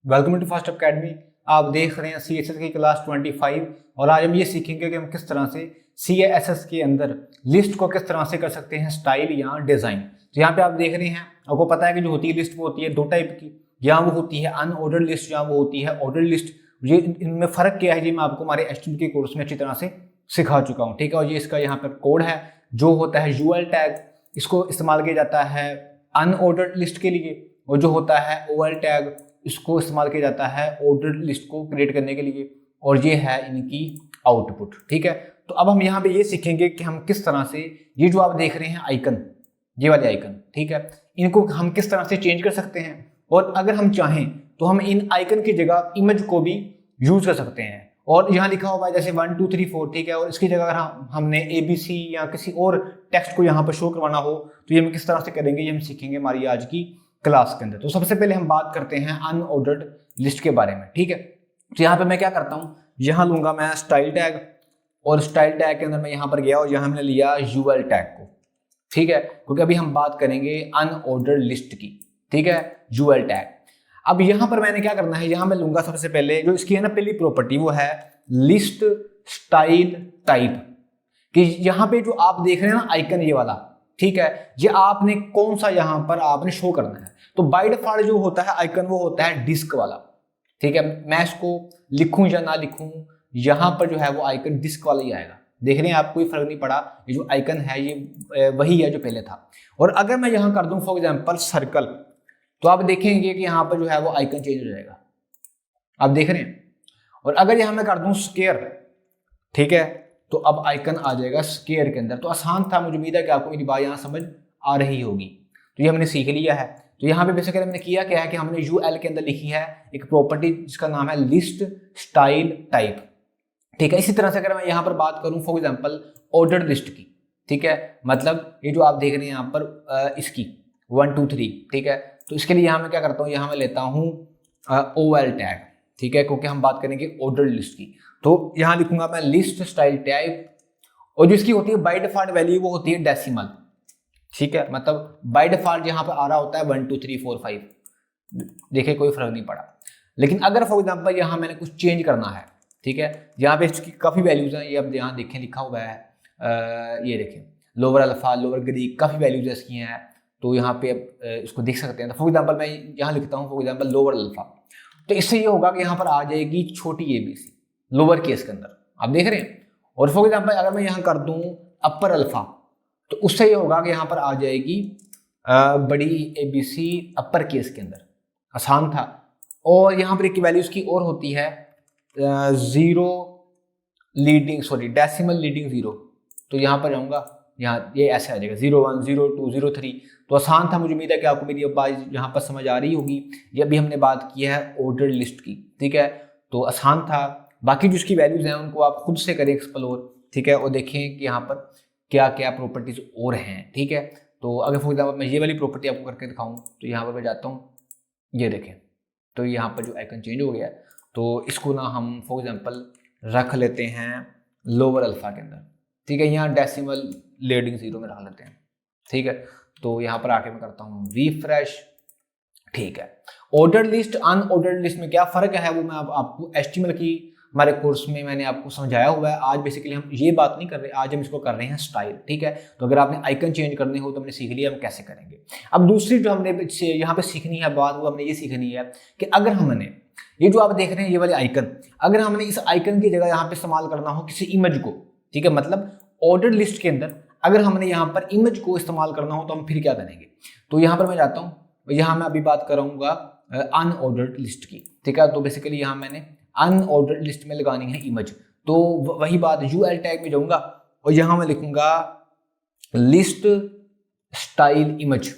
Welcome to fast academy. आप देख रहे हैं CSS की क्लास 25 और आज हम ये सीखेंगे कि हम किस तरह से CSS के अंदर लिस्ट को किस तरह से कर सकते हैं स्टाइल या डिज़ाइन। तो यहाँ पे आप देख रहे हैं, आपको पता है कि जो होती है लिस्ट वो होती है दो टाइप की, या वो होती है अनऑर्डर्ड लिस्ट या वो होती है ऑर्डर्ड लिस्ट। ये इनमें फ़र्क क्या है जी मैं आपको हमारे HTML के कोर्स में अच्छी तरह से सिखा चुका हूँ, ठीक है। और ये इसका यहाँ पर कोड है जो होता है UL टैग, इसको इस्तेमाल किया जाता है अनऑर्डर्ड लिस्ट के लिए, और जो होता है OL टैग इसको इस्तेमाल किया जाता है ऑर्डर्ड लिस्ट को क्रिएट करने के लिए, और ये है इनकी आउटपुट, ठीक है। तो अब हम यहाँ पे ये सीखेंगे कि हम किस तरह से ये जो आप देख रहे हैं आइकन, ये वाले आइकन, ठीक है, इनको हम किस तरह से चेंज कर सकते हैं। और अगर हम चाहें तो हम इन आइकन की जगह इमेज को भी यूज कर सकते हैं। और यहाँ लिखा हुआ है जैसे 1 2 3 4, ठीक है, और इसकी जगह अगर हमने ABC या किसी और टेक्स्ट को यहाँ पर शो करवाना हो तो ये हम किस तरह से करेंगे, ये हम सीखेंगे हमारी आज की क्लास के अंदर। तो सबसे पहले हम बात करते हैं अनऑर्डर्ड लिस्ट के बारे में, ठीक है। तो यहाँ पे मैं क्या करता हूँ, यहाँ लूंगा मैं स्टाइल टैग, और स्टाइल टैग के अंदर मैं यहाँ पर गया और यहाँ हमने लिया UL टैग को, ठीक है, क्योंकि अभी हम बात करेंगे अनऑर्डर्ड लिस्ट की, ठीक है, UL टैग। अब यहाँ पर मैंने क्या करना है, यहाँ मैं लूंगा सबसे पहले जो इसकी है ना पहली प्रॉपर्टी, वो है लिस्ट स्टाइल टाइप। कि यहाँ पे जो आप देख रहे हैं ना आइकन ये वाला, ठीक है, ये आपने कौन सा यहाँ पर आपने शो करना है। तो बाय डिफॉल्ट जो होता है आइकन वो होता है डिस्क वाला, ठीक है। मैं इसको लिखूं या ना लिखूं, यहाँ पर जो है वो आइकन डिस्क वाला ही आएगा। देख रहे हैं आप, कोई फर्क नहीं पड़ा, ये जो आइकन है ये वही है जो पहले था। और अगर मैं यहाँ कर दूं फॉर एग्जाम्पल सर्कल, तो आप देखेंगे कि यहाँ पर जो है वो आइकन चेंज हो जाएगा, आप देख रहे हैं। और अगर यहाँ मैं कर दूं स्क्वायर, ठीक है, तो अब आइकन आ जाएगा स्क्वायर के अंदर। तो आसान था, मुझे उम्मीद है कि आपको मेरी बात यहाँ समझ आ रही होगी। तो ये हमने सीख लिया है। तो यहाँ पे बेसिकली हमने किया क्या है कि हमने UL के अंदर लिखी है एक प्रॉपर्टी जिसका नाम है लिस्ट स्टाइल टाइप, ठीक है। इसी तरह से अगर मैं यहाँ पर बात करूँ फॉर एग्जाम्पल ऑर्डर्ड लिस्ट की, ठीक है, मतलब ये जो आप देख रहे हैं यहाँ पर इसकी 1 2 3, ठीक है। तो इसके लिए यहाँ मैं क्या करता हूँ, यहाँ मैं लेता हूँ OL टैग, ठीक है, क्योंकि हम बात करेंगे ऑर्डर्ड लिस्ट की। तो यहां लिखूंगा मैं लिस्ट स्टाइल टाइप, और जो इसकी होती है बाय डिफॉल्ट वैल्यू वो होती है डेसिमल, ठीक है, मतलब बाय डिफॉल्ट यहां पर आ रहा होता है 1 2 3 4 5, देखिए कोई फर्क नहीं पड़ा। लेकिन अगर फॉर एग्जांपल यहां मैंने कुछ चेंज करना है, ठीक है, यहाँ पे इसकी काफी वैल्यूज हैं, ये अब यहाँ देखें लिखा हुआ है, ये देखें लोअर अल्फा लोअर ग्रीक, काफी वैल्यूज इसकी हैं। तो यहाँ पे अब इसको देख सकते हैं। तो फॉर एग्जाम्पल मैं यहाँ लिखता हूँ फॉर एग्जाम्पल लोअर अल्फा, तो इससे ये होगा कि यहाँ पर आ जाएगी छोटी ABC लोअर केस के अंदर, आप देख रहे हैं। और फॉर एग्जाम्पल अगर मैं यहाँ कर दूं अपर अल्फा, तो उससे ये होगा कि यहाँ पर आ जाएगी बड़ी ABC अपर केस के अंदर, आसान था। और यहाँ पर एक वैल्यू उसकी और होती है zero leading, sorry decimal leading zero. तो यहाँ पर जाऊँगा, यहाँ ये ऐसे आ जाएगा 0 1 0 2 0 3। तो आसान था, मुझे उम्मीद है कि आपको मेरी बात यहाँ पर समझ आ रही होगी। ये अभी हमने बात की है ऑर्डर्ड लिस्ट की, ठीक है, तो आसान था। बाकी जो इसकी वैल्यूज हैं उनको आप खुद से करें एक्सप्लोर, ठीक है, और देखें कि यहाँ पर क्या क्या प्रॉपर्टीज और हैं, ठीक है। तो अगर फॉर एग्जाम्पल मैं ये वाली प्रॉपर्टी आपको करके दिखाऊँ, तो यहाँ पर मैं जाता हूँ, ये देखें, तो यहाँ पर जो आइकन चेंज हो गया है। तो इसको ना हम फॉर एग्जाम्पल रख लेते हैं लोअर अल्फा के अंदर, ठीक है, यहाँ डेसिमल लीडिंग जीरो में रख लेते हैं, ठीक है। तो यहाँ पर आके मैं करता हूँ रिफ्रेश, ठीक है। ऑर्डर्ड लिस्ट अनऑर्डर्ड लिस्ट में क्या फर्क है वो मैं आपको HTML की हमारे कोर्स में मैंने आपको समझाया हुआ है। आज बेसिकली हम ये बात नहीं कर रहे, आज हम इसको कर रहे हैं स्टाइल, ठीक है। तो अगर आपने आइकन चेंज करने हो तो हमने सीख लिया हम कैसे करेंगे। अब दूसरी जो हमने यहाँ पे सीखनी है बात, वो हमने ये सीखनी है कि अगर हमने ये जो आप देख रहे हैं ये वाले आइकन, अगर हमने इस आइकन की जगह यहाँ पे इस्तेमाल करना हो किसी इमेज को, ठीक है, मतलब ऑर्डर्ड लिस्ट के अंदर अगर हमने यहाँ पर इमेज को इस्तेमाल करना हो तो हम फिर क्या करेंगे। तो यहाँ पर मैं जाता हूँ, यहाँ मैं अभी बात करूँगा अनऑर्डर्ड लिस्ट की, ठीक है। तो बेसिकली यहाँ मैंने अनऑर्डर्ड लिस्ट में लगानी है इमेज, तो वही बात UL टैग में जाऊँगा और यहाँ मैं लिखूंगा list style image,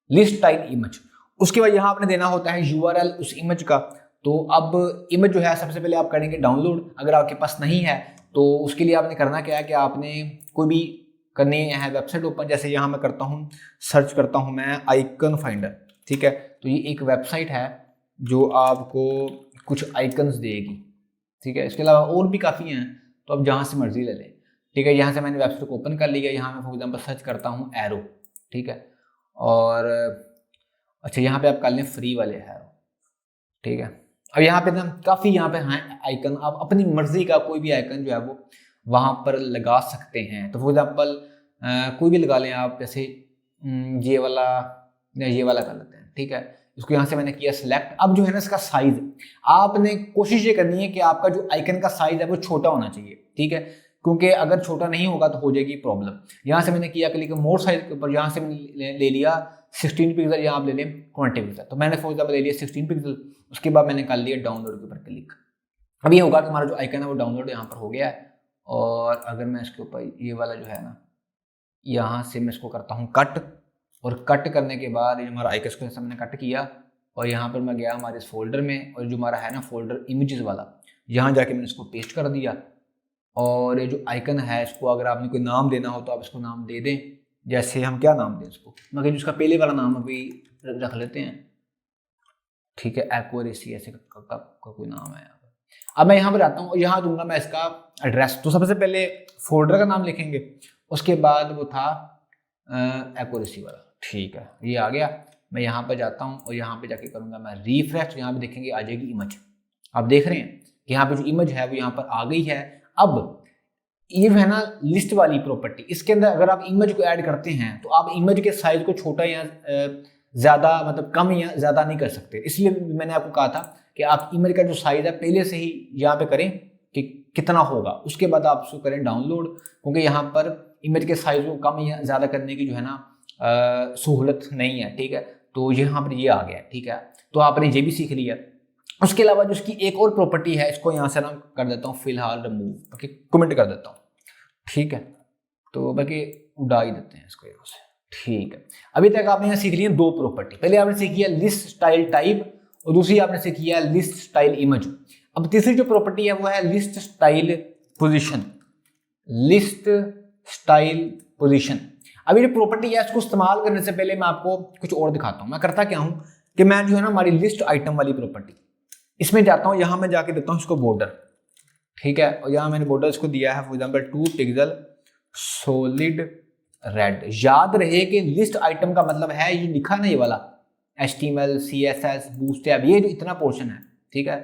list style image. उसके बाद यहाँ आपने देना होता है URL उस इमेज का। तो अब इमेज जो है सबसे पहले आप करेंगे डाउनलोड, अगर आपके पास नहीं है तो उसके लिए आपने करना क्या है कि आपने कोई भी करनी है वेबसाइट ओपन, जैसे यहाँ मैं करता हूँ सर्च करता हूँ मैं आइकन फाइंडर, ठीक है। तो ये एक वेबसाइट है जो आपको कुछ आइकन्स देगी, ठीक है। इसके अलावा और भी काफ़ी हैं, तो आप जहाँ से मर्जी ले लें, ठीक है। यहाँ से मैंने वेबसाइट को ओपन कर लिया, यहाँ मैं फॉर एग्जाम्पल सर्च करता हूँ एरो, ठीक है। और अच्छा यहाँ पे आप कर लें फ्री वाले एरो, ठीक है। अब यहाँ पे ना काफ़ी यहाँ पे हैं आइकन, आप अपनी मर्जी का कोई भी आइकन जो है वो वहाँ पर लगा सकते हैं। तो फॉर एग्जाम्पल कोई भी लगा लें आप, जैसे ये वाला या ये वाला कर लेते हैं, ठीक है। इसको यहाँ से मैंने किया सिलेक्ट। अब जो है ना इसका साइज आपने कोशिश ये करनी है कि आपका जो आइकन का साइज है वो छोटा होना चाहिए, ठीक है, क्योंकि अगर छोटा नहीं होगा तो हो जाएगी प्रॉब्लम। यहाँ से मैंने किया क्लिक मोर साइज के ऊपर, यहाँ से मैंने ले लिया 16 पिक्सल, यहाँ आप ले लें 20 पिक्सल। तो मैंने फॉर एग्जाम्पल ले लिया 16 पिक्सल। उसके बाद मैंने कर लिया डाउनलोड के ऊपर क्लिक। अब ये होगा कि हमारा जो आइकन है वो डाउनलोड यहाँ पर हो गया है। और अगर मैं इसके ऊपर ये वाला जो है ना, यहाँ से मैं इसको करता हूँ कट, और कट करने के बाद ये हमारा आइकन को जैसा मैंने कट किया, और यहाँ पर मैं गया हमारे इस फोल्डर में, और जो हमारा है ना फोल्डर इमेजेस वाला, यहाँ जाके मैंने इसको पेस्ट कर दिया। और ये जो आइकन है इसको अगर आपने कोई नाम देना हो तो आप इसको नाम दे दें। जैसे हम क्या नाम दें इसको, मगर जिसका पहले वाला नाम अभी रख लेते हैं, ठीक है, एक्यूरेसी ऐसे का कोई नाम है। अब मैं यहाँ पर आता हूँ और यहाँ दूंगा मैं इसका एड्रेस। तो सबसे पहले फोल्डर का नाम लिखेंगे, उसके बाद वो था एक्यूरेसी वाला, ठीक है, ये आ गया। मैं यहाँ पर जाता हूँ और यहाँ पे जाके करूँगा मैं रिफ्रेश। यहाँ पे देखेंगे आ जाएगी इमेज। आप देख रहे हैं कि यहाँ पे जो इमेज है वो यहाँ पर आ गई है। अब ये है ना लिस्ट वाली प्रॉपर्टी, इसके अंदर अगर आप इमेज को ऐड करते हैं तो आप इमेज के साइज को छोटा या ज़्यादा, मतलब कम या ज़्यादा नहीं कर सकते। इसलिए मैंने आपको कहा था कि आप इमेज का जो साइज है पहले से ही यहाँ पे करें कि कितना होगा, उसके बाद आप उसको करें डाउनलोड, क्योंकि यहाँ पर इमेज के साइज को कम या ज़्यादा करने की जो है ना सहूलत नहीं है, ठीक है। तो यहाँ पर ये आ गया, ठीक है। तो आपने ये भी सीख लिया। उसके अलावा जो इसकी एक और प्रॉपर्टी है, इसको यहाँ से ना कर देता हूँ फिलहाल रिमूव, बाकी कमेंट कर देता हूँ, ठीक है। तो बाकी उड़ा ही देते हैं इसको यहाँ से, ठीक है। अभी तक आपने यहाँ सीख लिया दो प्रॉपर्टी। पहले आपने सीखी है लिस्ट स्टाइल टाइप, और दूसरी आपने सीखी है लिस्ट स्टाइल इमेज। अब तीसरी जो प्रॉपर्टी है वो है list style position. List style position, अभी जो प्रॉपर्टी है इसको इस्तेमाल करने से पहले मैं आपको कुछ और दिखाता हूँ। मैं करता क्या हूँ कि मैं जो है ना हमारी लिस्ट आइटम वाली प्रॉपर्टी, इसमें जाता हूँ, यहाँ मैं जाके देता हूँ इसको बॉर्डर, ठीक है। और यहाँ मैंने बॉर्डर इसको दिया है for example 2 pixel solid red. याद रहे कि लिस्ट आइटम का मतलब है ये लिखा ना, ये वाला HTML CSS बूटस्ट्रैप, ये जो इतना पोर्शन है, ठीक है,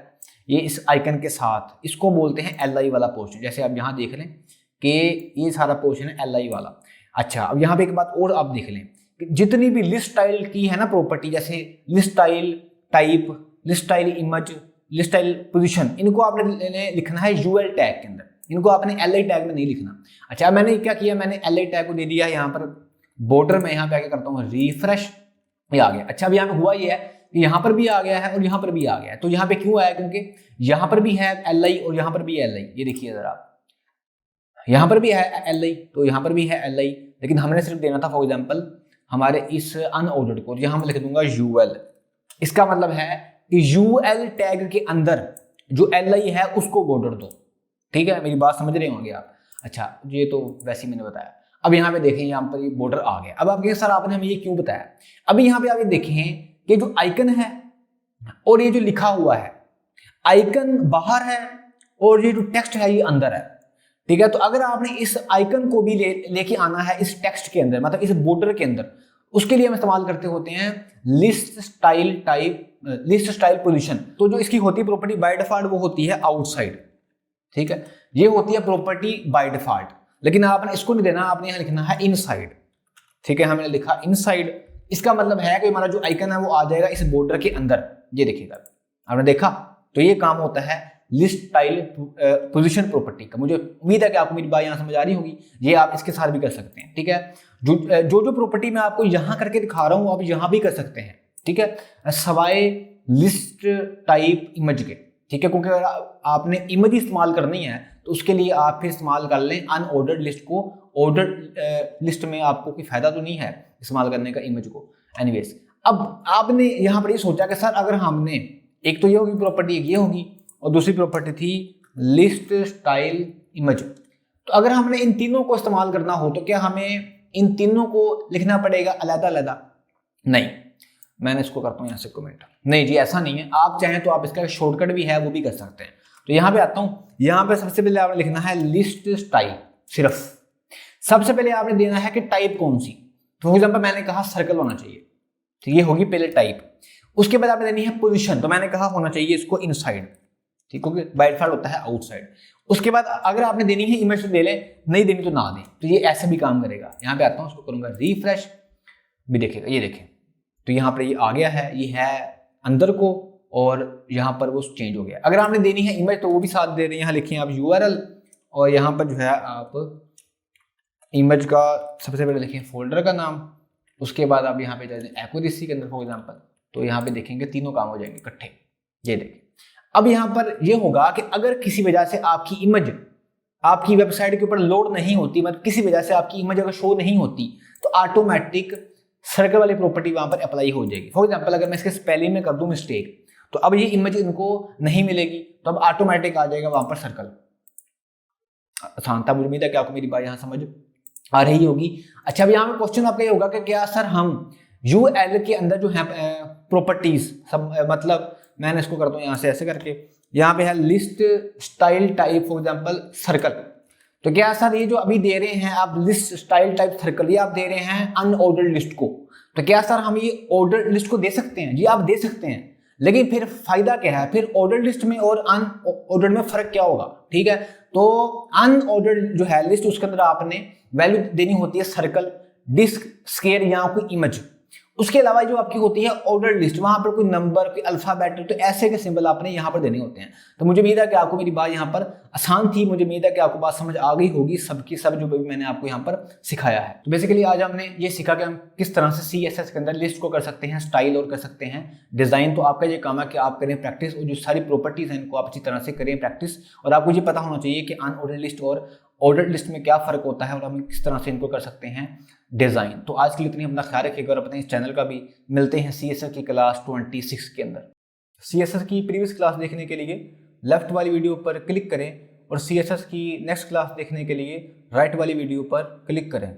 ये इस आइकन के साथ, इसको बोलते हैं LI वाला पोर्शन। जैसे आप यहाँ देख लें कि ये सारा पोर्शन है LI वाला। अच्छा, अब यहाँ पे एक बात और आप देख लें कि जितनी भी लिस्ट स्टाइल की है ना प्रॉपर्टी, जैसे list style type, list style image, list style position, इनको आपने लिखना है UL टैग के अंदर, इनको आपने LI टैग में नहीं लिखना। अच्छा, मैंने क्या किया, मैंने LI टैग को दे दिया यहाँ पर बॉर्डर में, यहाँ पे आके करता हूँ रिफ्रेश, ये आ गया। अच्छा, अब यहाँ पे हुआ ये है कि यहाँ पर भी आ गया है और यहाँ पर भी आ गया है। तो यहाँ पे क्यों आया, क्योंकि यहाँ पर भी है LI और यहाँ पर भी है LI। ये देखिए जरा, यहाँ पर भी है LI तो यहाँ पर भी है LI, लेकिन हमने सिर्फ देना था फॉर एग्जाम्पल हमारे इस अनऑर्डर्ड को, यहाँ मैं लिख दूंगा UL। इसका मतलब है कि UL टैग के अंदर जो LI है उसको बॉर्डर दो, ठीक है। मेरी बात समझ रहे होंगे आप। अच्छा, ये तो वैसे ही मैंने बताया। अब यहाँ पे देखें, यहाँ पर ये बॉर्डर आ गया। अब आप कहें सर आपने हमें ये क्यों बताया। अभी यहाँ पे आप ये देखें कि जो आइकन है और ये जो लिखा हुआ है, आइकन बाहर है और ये जो टेक्स्ट है ये अंदर है, ठीक है। तो अगर आपने इस आइकन को भी लेके आना है इस टेक्स्ट के अंदर, मतलब इस बॉर्डर के अंदर, उसके लिए हम इस्तेमाल करते होते हैं list style type, list style position. तो जो इसकी होती है प्रॉपर्टी बाय डिफॉल्ट वो होती है आउटसाइड, ठीक है। ये होती है प्रॉपर्टी बाय डिफॉल्ट, लेकिन आपने इसको नहीं देना, आपने यहाँ लिखना है इनसाइड, ठीक है। हमने लिखा इनसाइड, इसका मतलब है कि हमारा जो आइकन है वो आ जाएगा इस बॉर्डर के अंदर। ये देखिएगा, आपने देखा। तो ये काम होता है लिस्ट स्टाइल पोजीशन प्रॉपर्टी का। मुझे उम्मीद है कि आपको मेरी बात यहाँ समझ आ रही होगी। ये आप इसके साथ भी कर सकते हैं, ठीक है। जो प्रॉपर्टी मैं आपको यहाँ करके दिखा रहा हूँ आप यहाँ भी कर सकते हैं, ठीक है, सवाए लिस्ट टाइप इमेज के, ठीक है। क्योंकि अगर आपने इमेज इस्तेमाल करनी है तो उसके लिए आप फिर इस्तेमाल कर लें अनऑर्डर्ड लिस्ट को। ऑर्डर्ड लिस्ट में आपको कोई फायदा तो नहीं है इस्तेमाल करने का इमेज को। एनीवेज, अब आपने यहाँ पर ये सोचा कि सर अगर हमने, एक तो ये होगी प्रॉपर्टी, एक ये होगी, और दूसरी प्रॉपर्टी थी लिस्ट स्टाइल इमेज। तो अगर हमने इन तीनों को इस्तेमाल करना हो तो क्या हमें इन तीनों को लिखना पड़ेगा अलग अलग? नहीं, मैंने इसको करता हूँ यहाँ से कमेंट। नहीं जी, ऐसा नहीं है। आप चाहें तो आप इसका शॉर्टकट भी है वो भी कर सकते हैं। तो यहाँ पे आता हूँ, यहाँ पे सबसे पहले आपने लिखना है लिस्ट स्टाइल। सिर्फ सबसे पहले आपने देना है कि टाइप कौन सी। फॉर एग्जाम्पल मैंने कहा सर्कल होना चाहिए, तो ये होगी पहले टाइप। उसके बाद आपने देनी है पोजीशन, तो मैंने कहा होना चाहिए इसको इनसाइड, ठीक, क्योंकि बाय डिफॉल्ट होता है आउटसाइड। उसके बाद अगर आपने देनी है इमेज तो दे ले, नहीं देनी तो ना दे, तो ये ऐसे भी काम करेगा। यहाँ पे आता हूँ, उसको करूंगा रिफ्रेश, भी देखेगा, ये देखें तो यहाँ पर ये आ गया है, ये है अंदर को, और यहाँ पर वो चेंज हो गया। अगर आपने देनी है इमेज तो वो भी साथ दे रहे हैं, यहाँ लिखिए आप URL, और यहाँ पर जो है आप इमेज का सबसे पहले लिखिए फोल्डर का नाम, उसके बाद आप यहाँ पे जाए एक्यूरेसी के अंदर फॉर एग्जांपल, तो यहाँ पे देखेंगे तीनों काम हो जाएंगे इकट्ठे। ये देखें, अब यहाँ पर ये होगा कि अगर किसी वजह से आपकी इमेज आपकी वेबसाइट के ऊपर लोड नहीं होती, मतलब किसी वजह से आपकी इमेज अगर शो नहीं होती, तो ऑटोमेटिक सर्कल वाली प्रॉपर्टी वहां पर अप्लाई हो जाएगी। फॉर एग्जांपल अगर मैं इसके स्पेलिंग में कर दूं मिस्टेक, तो अब ये इमेज इनको नहीं मिलेगी, तो अब ऑटोमेटिक आ जाएगा वहां पर सर्कल। आसान था, मुझे उम्मीद है कि आपको मेरी बात यहाँ समझ आ रही होगी। अच्छा, अब यहाँ पे क्वेश्चन आपका ये होगा कि क्या सर हम UL के अंदर जो है प्रॉपर्टीज सब, मतलब मैंने इसको करता हूँ यहाँ से ऐसे करके, यहाँ पे है list style type for example circle, तो क्या सर ये जो अभी दे रहे हैं आप लिस्ट स्टाइल टाइप सर्कल, ये आप दे रहे हैं अनऑर्डर्ड लिस्ट को, तो क्या सर हम ये ऑर्डर्ड लिस्ट को दे सकते हैं? जी आप दे सकते हैं, लेकिन फिर फायदा क्या है, फिर ऑर्डर्ड लिस्ट में और अनऑर्डर्ड में फर्क क्या होगा? ठीक है, तो अनऑर्डर्ड जो है लिस्ट, उसके अंदर आपने वैल्यू देनी होती है सर्कल, डिस्क, स्क्वायर या कोई इमेज। उसके अलावा जो आपकी होती है ऑर्डर लिस्ट, वहां पर कोई नंबर, कोई अल्फाबेट, तो ऐसे के सिंबल आपने यहाँ पर देने होते हैं। तो मुझे उम्मीद है कि आपको मेरी बात यहाँ पर आसान थी, मुझे उम्मीद है कि आपको बात समझ आ गई होगी सबकी सब, जो भी मैंने आपको यहाँ पर सिखाया है। तो बेसिकली आज हमने ये सीखा कि हम किस तरह से CSS के अंदर लिस्ट को कर सकते हैं स्टाइल और कर सकते हैं डिजाइन। तो आपका ये काम है कि आप करें प्रैक्टिस, और जो सारी प्रॉपर्टीज हैं इनको आप अच्छी तरह से करें प्रैक्टिस, और आपको ये पता होना चाहिए कि अनऑर्डर्ड लिस्ट और ऑर्डर्ड लिस्ट में क्या फर्क होता है और हम किस तरह से इनको कर सकते हैं डिजाइन। तो आज के लिए इतनी अपना ख्याल रखिएगा, और अपने इस चैनल का भी मिलते हैं CSS की क्लास 26 के अंदर। CSS की प्रीवियस क्लास देखने के लिए लेफ्ट वाली वीडियो पर क्लिक करें, और CSS की नेक्स्ट क्लास देखने के लिए राइट वाली वीडियो पर क्लिक करें।